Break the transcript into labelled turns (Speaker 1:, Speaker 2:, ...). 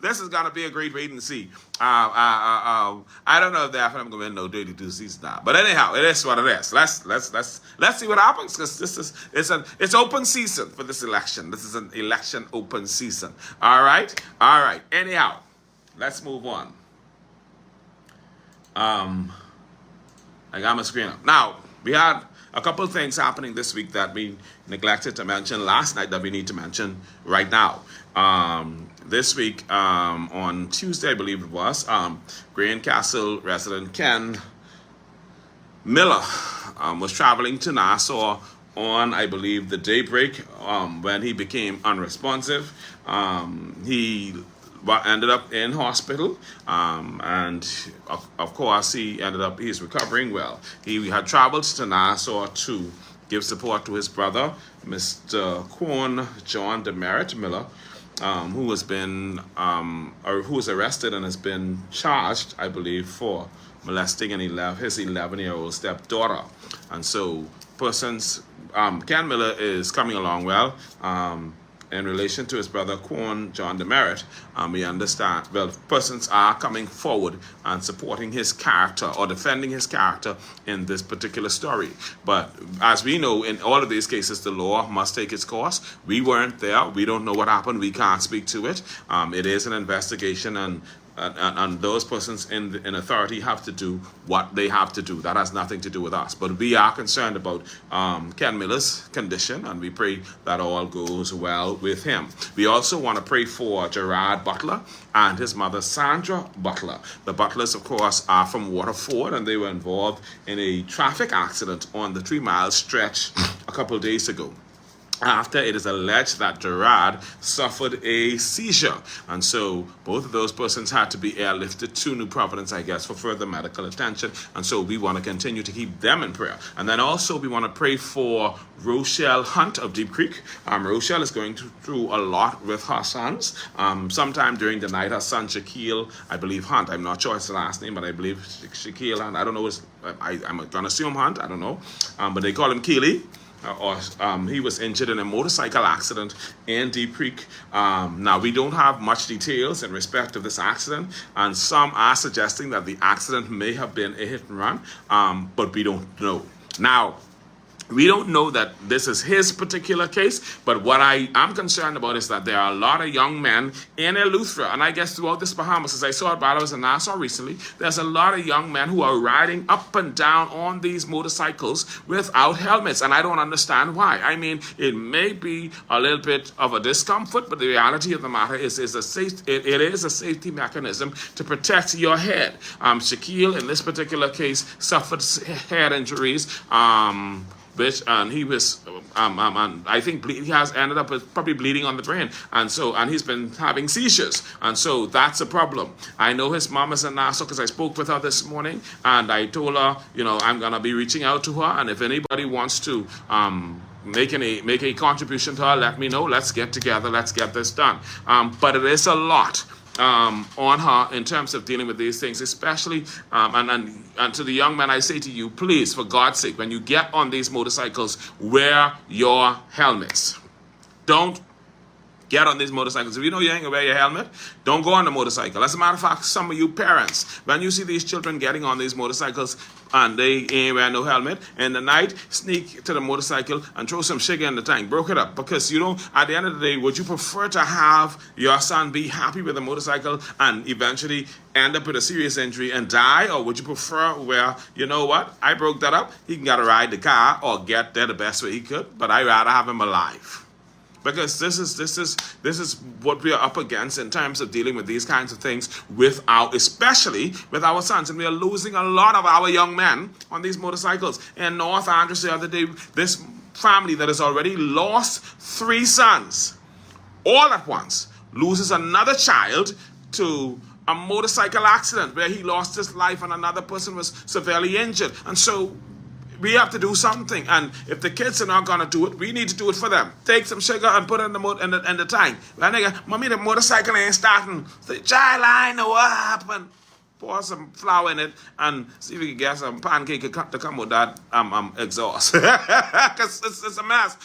Speaker 1: This is gonna be a great wait and see. I don't know if the FM gonna win no 32 seasons now, but anyhow, it is what it is. Let's see what happens, because it's open season for this election. This is an election open season. All right. Anyhow, let's move on. I got my screen up now. We had a couple of things happening this week that we neglected to mention last night that we need to mention right now. This week, on Tuesday, I believe it was, Greencastle resident Ken Miller was traveling to Nassau on, I believe, the daybreak when he became unresponsive. He ended up in hospital, and of course he's recovering well. He had traveled to Nassau to give support to his brother, Mr. Quan John Demerit Miller, who was arrested and has been charged, I believe, for molesting his 11-year-old stepdaughter. And so Ken Miller is coming along well. In relation to his brother Quan John Demerit, we understand, persons are coming forward and supporting his character or defending his character in this particular story. But as we know, in all of these cases, the law must take its course. We weren't there. We don't know what happened. We can't speak to it. It is an investigation, and those persons in authority have to do what they have to do. That has nothing to do with us. But we are concerned about Ken Miller's condition, and we pray that all goes well with him. We also want to pray for Gerard Butler and his mother Sandra Butler. The Butlers, of course, are from Waterford, and they were involved in a traffic accident on the 3-mile stretch a couple days ago, after it is alleged that Gerard suffered a seizure. And so both of those persons had to be airlifted to New Providence, I guess, for further medical attention. And so we want to continue to keep them in prayer. And then also we want to pray for Rochelle Hunt of Deep Creek. Rochelle is going through a lot with her sons. Sometime during the night, her son Shaquille, I believe Hunt, I'm not sure his last name, but I believe Shaquille Hunt, I don't know, I'm going to assume Hunt, I don't know. But they call him Keely. He was injured in a motorcycle accident in Deep Creek. Now, we don't have much details in respect of this accident, and some are suggesting that the accident may have been a hit and run, but we don't know. Now, we don't know that this is his particular case, but what I am concerned about is that there are a lot of young men in Eleuthera, and I guess throughout this Bahamas, as I saw it while I was in Nassau recently, there's a lot of young men who are riding up and down on these motorcycles without helmets, and I don't understand why. I mean, it may be a little bit of a discomfort, but the reality of the matter is it is a safety mechanism to protect your head. Shaquille, in this particular case, suffered head injuries, and he was, I think he has ended up with probably bleeding on the brain, and he's been having seizures, and so that's a problem. I know his mom is in Nassau because I spoke with her this morning, and I told her, I'm gonna be reaching out to her, and if anybody wants to make a contribution to her, let me know. Let's get together. Let's get this done. But it is a lot on her in terms of dealing with these things, especially and to the young men, I say to you, please, for God's sake, when you get on these motorcycles, wear your helmets. Don't get on these motorcycles. If you know you ain't gonna wear your helmet, don't go on the motorcycle. As a matter of fact, some of you parents, when you see these children getting on these motorcycles and they ain't wearing no helmet, in the night, sneak to the motorcycle and throw some sugar in the tank, broke it up. Because, at the end of the day, would you prefer to have your son be happy with a motorcycle and eventually end up with a serious injury and die? Or would you prefer where, I broke that up, he can get to ride the car or get there the best way he could, but I'd rather have him alive. Because this is what we are up against in terms of dealing with these kinds of things especially with our sons. And we are losing a lot of our young men on these motorcycles. In North Andros the other day, this family that has already lost 3 sons all at once loses another child to a motorcycle accident where he lost his life and another person was severely injured. And so we have to do something, and if the kids are not gonna do it, we need to do it for them. Take some sugar and put it in the tank. Well, nigga, mommy, the motorcycle ain't starting. Say, child, I know what happened. Pour some flour in it and see if we can get some pancake to come with that exhaust. Because it's a mess.